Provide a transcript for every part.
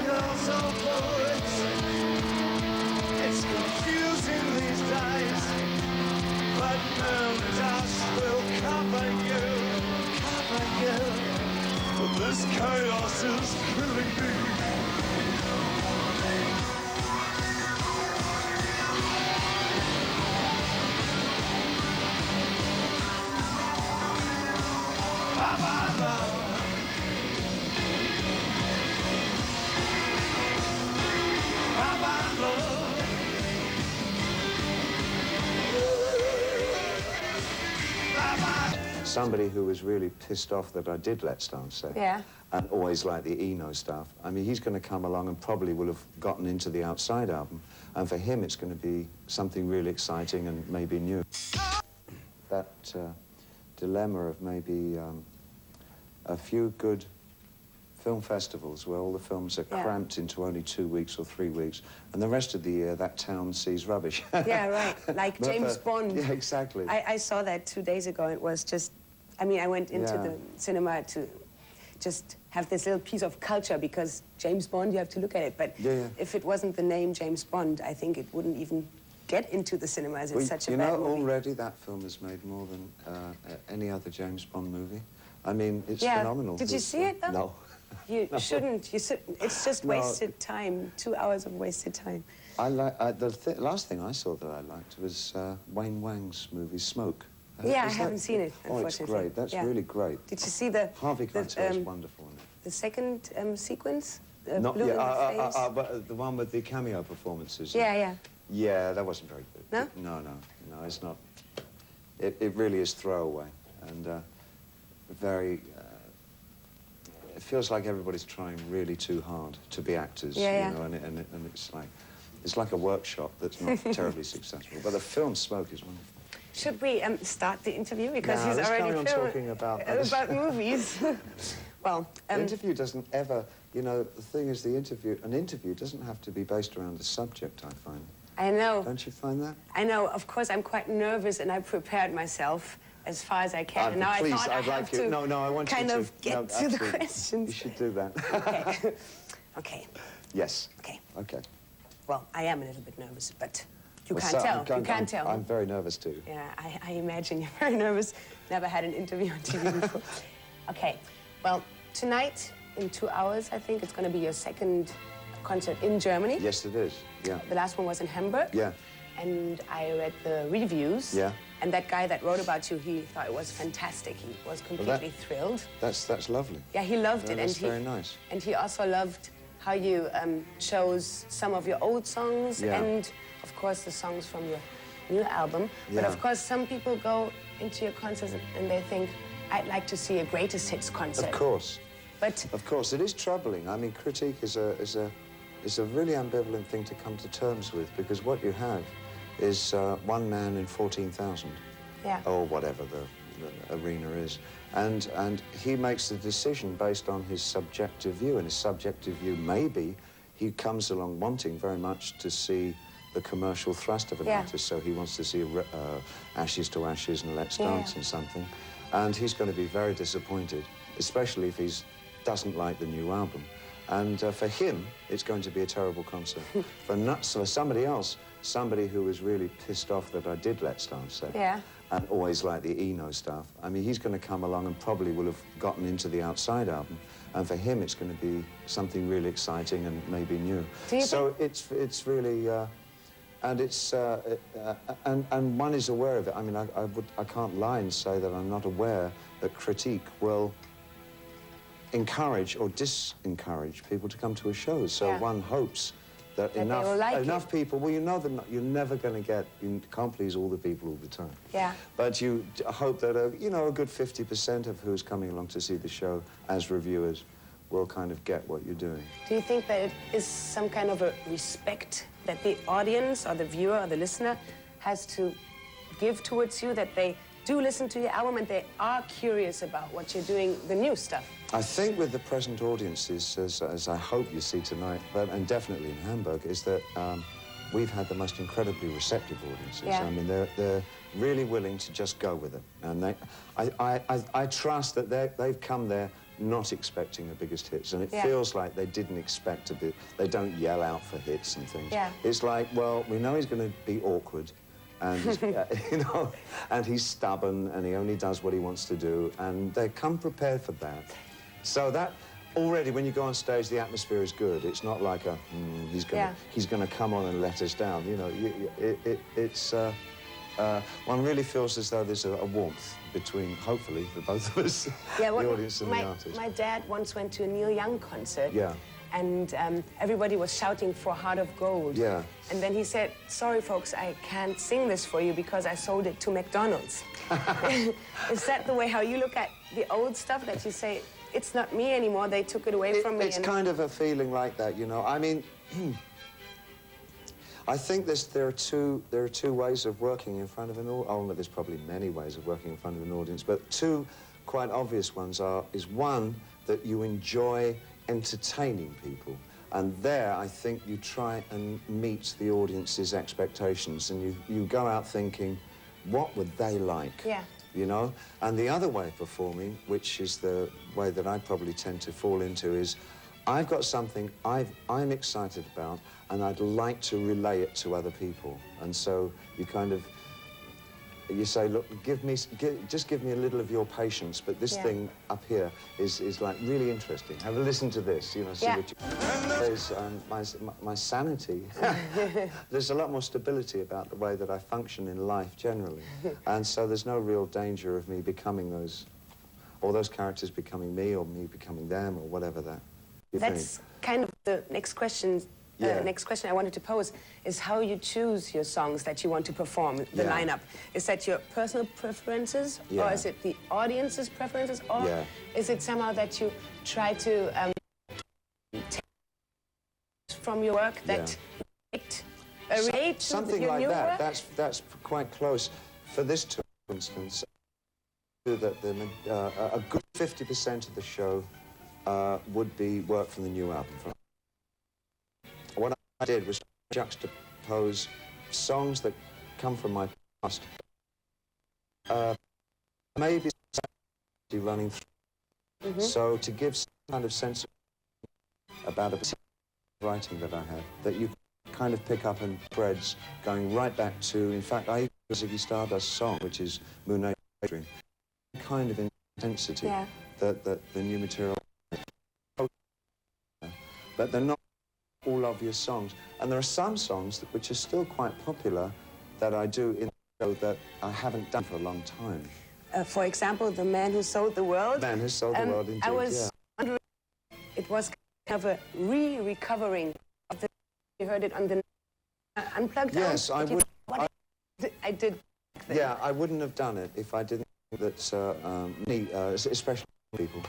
girls or boys. It's confusing these days, but moon dust will cover you. But this chaos is killing me. Somebody who was really pissed off that I did Let's Dance Say. Yeah. And always liked the Eno stuff. I mean, he's going to come along and probably will have gotten into the Outside album. And for him, it's going to be something really exciting and maybe new. That dilemma of maybe a few good film festivals where all the films are cramped into only 2 weeks or 3 weeks, and the rest of the year that town sees rubbish. Yeah, right. Like James Bond. Yeah, exactly. I saw that 2 days ago. It was just, I mean, I went into the cinema to just have this little piece of culture because James Bond, you have to look at it. But if it wasn't the name James Bond, I think it wouldn't even get into the cinemas. It's such a bad movie. Already that film has made more than any other James Bond movie. I mean, it's phenomenal. Did you see it, though? No. You shouldn't. It's just wasted time. 2 hours of wasted time. The last thing I saw that I liked was Wayne Wang's movie Smoke. Yeah, I haven't seen it, unfortunately. Oh, it's great. That's really great. Did you see the... Harvey Keitel is wonderful in it. The second sequence? Not Blue yet. in the Face? But the one with the cameo performances. Yeah. Yeah, that wasn't very good. No? No, it's not. It really is throwaway and very... it feels like everybody's trying really too hard to be actors, you know, and it's like a workshop that's not terribly successful. But the film Smoke is wonderful. Should we start the interview because he's already talking about movies? Well, the interview doesn't ever, you know, the thing is, an interview doesn't have to be based around the subject, I find. I know. Don't you find that? I know. Of course, I'm quite nervous, and I prepared myself as far as I can. And now please, I thought I'd like you. No, I want kind you to of get to the questions. You should do that. Okay. Okay. Yes. Okay. Okay. Well, I am a little bit nervous, but you can't tell. You can't tell. I'm very nervous too. Yeah, I imagine you're very nervous. Never had an interview on TV before. Okay. Well, tonight, in 2 hours, I think it's going to be your second concert in Germany. Yes, it is. Yeah. The last one was in Hamburg. Yeah. And I read the reviews. Yeah. And that guy that wrote about you, he thought it was fantastic. He was completely thrilled. That's lovely. Yeah, he loved it. That's very nice. And he also loved how you chose some of your old songs and, of course, the songs from your new album. But, of course, some people go into your concerts and they think, I'd like to see a greatest hits concert. Of course. But... Of course, it is troubling. I mean, critique is a really ambivalent thing to come to terms with, because what you have is one man in 14,000, or whatever the arena is, and he makes the decision based on his subjective view, and his subjective view maybe he comes along wanting very much to see the commercial thrust of an artist, so he wants to see Ashes to Ashes and Let's Dance and something, and he's going to be very disappointed, especially if he doesn't like the new album. And for him, it's going to be a terrible concert. For somebody else, somebody who was really pissed off that I did Let's Dance Say, and always liked the Eno stuff, I mean, he's going to come along and probably will have gotten into the Outside album. And for him, it's going to be something really exciting and maybe new. So it's really, and it's, and one is aware of it. I mean, I can't lie and say that I'm not aware that critique will encourage or disencourage people to come to a show. So one hopes that enough people, well, you know that you're never going to get, you can't please all the people all the time. Yeah. But you hope that, you know, a good 50% of who's coming along to see the show as reviewers will kind of get what you're doing. Do you think that it is some kind of a respect that the audience or the viewer or the listener has to give towards you, that they do listen to your album and they are curious about what you're doing, the new stuff? I think with the present audiences, as I hope you see tonight, and definitely in Hamburg, is that we've had the most incredibly receptive audiences. Yeah. I mean, they're really willing to just go with it. And I trust that they've come there not expecting the biggest hits, and it feels like they didn't expect to be. They don't yell out for hits and things. Yeah. It's like, well, we know he's going to be awkward, and you know, and he's stubborn, and he only does what he wants to do, and they come prepared for that. So that already, when you go on stage, the atmosphere is good. It's not like a he's going to come on and let us down. You know, it's one really feels as though there's a warmth between, hopefully, the both of us, the audience and the artist. My dad once went to a Neil Young concert. Yeah. And everybody was shouting for Heart of Gold. Yeah. And then he said, sorry, folks, I can't sing this for you because I sold it to McDonald's. Is that the way how you look at the old stuff, that you say, it's not me anymore, they took it away from me? It's kind of a feeling like that, you know. I mean, I think there are two ways of working in front of an audience. Oh, there's probably many ways of working in front of an audience, but two quite obvious ones is one, that you enjoy entertaining people. And there, I think you try and meet the audience's expectations, and you go out thinking, what would they like? Yeah. You know? And the other way of performing, which is the way that I probably tend to fall into, is I've got something I'm excited about, and I'd like to relay it to other people. And so you kind of, you say, look, just give me a little of your patience, but this thing up here is like really interesting. Have a listen to this, you know, see what you... There's my sanity. There's a lot more stability about the way that I function in life generally. And so there's no real danger of me becoming those, or those characters becoming me, or me becoming them, or whatever that you That's think. kind of the next question. Next question I wanted to pose is how you choose your songs that you want to perform, the lineup. Is that your personal preferences, or is it the audience's preferences, or is it somehow that you try to take from your work that relate to something your like new that? work? That's quite close. For this tour, for instance, that a good 50% of the show would be work from the new album. What I did was juxtapose songs that come from my past, maybe running through. So to give some kind of sense about a particular writing that I have, that you kind of pick up in threads going right back to, in fact, I even Ziggy Stardust song, which is Moonlight Dream, kind of intensity that the new material, but they're not all obvious songs. And there are some songs which are still quite popular that I do in the show that I haven't done for a long time. For example, The Man Who Sold the World. Man Who Sold the World, indeed, I was wondering, it was kind of a recovering of the... You heard it on the Unplugged album? Yes, I would... I did. Yeah, I wouldn't have done it if I didn't think that me, especially people,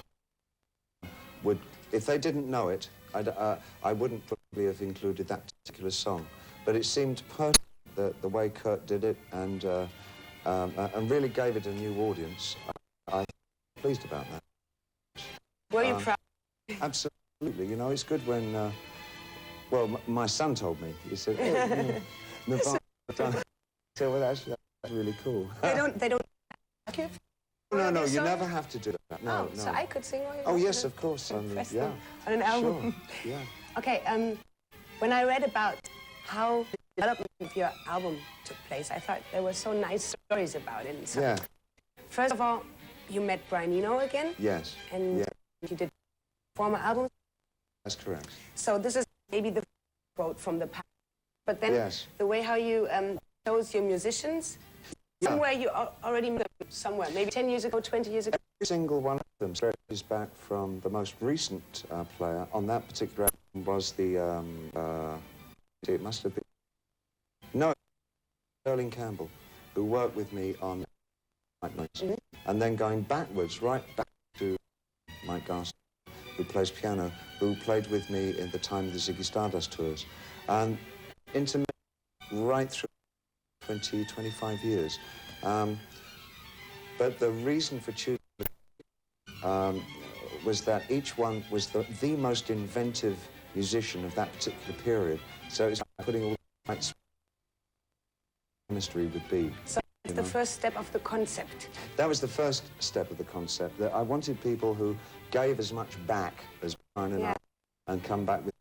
would... If they didn't know it, I wouldn't probably have included that particular song. But it seemed perfect, the way Kurt did it, and really gave it a new audience. I'm pleased about that. Were you proud? Absolutely. You know, it's good when... well, my son told me. He said, oh, Nirvana done it. So, well, that's really cool. They don't... No, you never have to do that. No, no. So I could sing all your Oh, yes, of course. Yeah. On an album. Sure. Yeah. Okay, when I read about how the development of your album took place, I thought there were so nice stories about it. So Yeah. First of all, you met Brian Eno again. Yes. And you did former albums. That's correct. So this is maybe the quote from the past. But then the way how you chose your musicians, somewhere you already met them somewhere, maybe 10 years ago, 20 years ago. Every single one of them stretches back from the most recent player on that particular album was the, it must have been, no, Sterling Campbell, who worked with me on Mike Nights. And then going backwards, right back to Mike Garson, who plays piano, who played with me in the time of the Ziggy Stardust tours. And into me right through 20, 25 years. But the reason for choosing was that each one was the most inventive musician of that particular period. So it's like putting all the chemistry would be. So The first step of the concept. That was the first step of the concept. That I wanted people who gave as much back as Brian and I, and come back with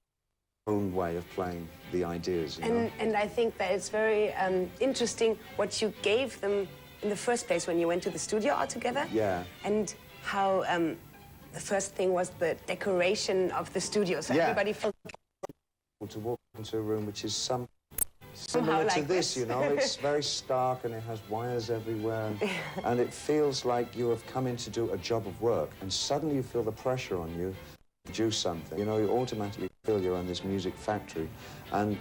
their own way of playing the ideas. You know? And I think that it's very interesting what you gave them in the first place when you went to the studio all together. Yeah. And how the first thing was the decoration of the studio, so everybody felt to walk into a room which is somehow similar like to this, you know. It's very stark and it has wires everywhere, and it feels like you have come in to do a job of work, and suddenly you feel the pressure on you to produce something. You know, you automatically feel you're in this music factory, and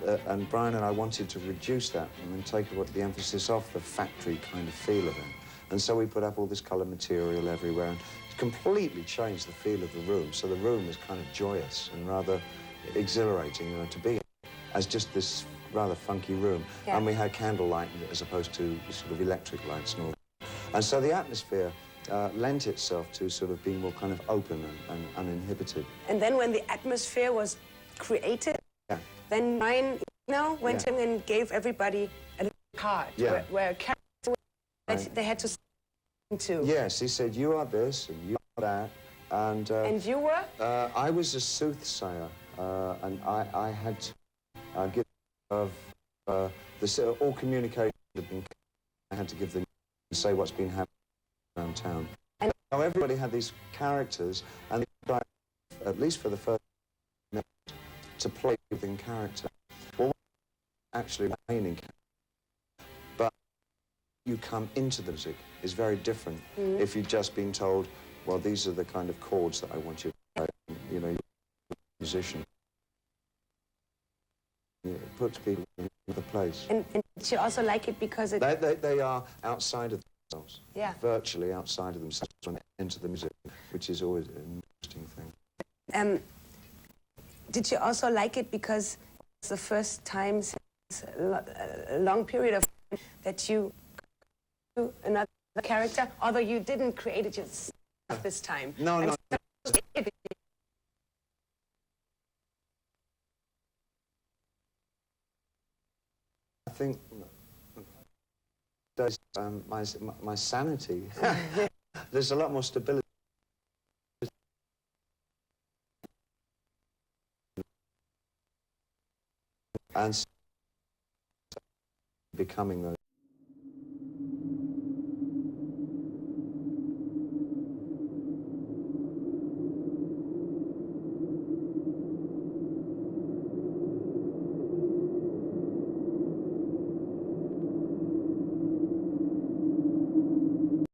Brian and I wanted to reduce that and take the emphasis off the factory kind of feel of it. And so we put up all this colour material everywhere and completely changed the feel of the room. So the room was kind of joyous and rather exhilarating, you know, to be in as just this rather funky room. Yeah. And we had candlelight as opposed to sort of electric lights and all. And so the atmosphere lent itself to sort of being more kind of open and uninhibited. And then when the atmosphere was created, then Ryan went in and gave everybody a little card where a character that they had to sing to. Yes, he said, you are this and you are that. And you were? I was a soothsayer, and I had to give of all communication had been. I had to give them say what's been happening around town. And so everybody had these characters, and they tried, at least for the first minute, to play within character. Well, actually remaining character, but you come into the music is very different if you've just been told, well, these are the kind of chords that I want you to play. You know, you're a musician. It puts people in the place. And you also like it because it... They are outside of themselves. Yeah. Virtually outside of themselves when they enter the music, which is always an interesting thing. Did you also like it because it's the first time since a long period of time that you do another character, although you didn't create it yourself this time? No, no. I think there's my sanity. There's a lot more stability. And becoming those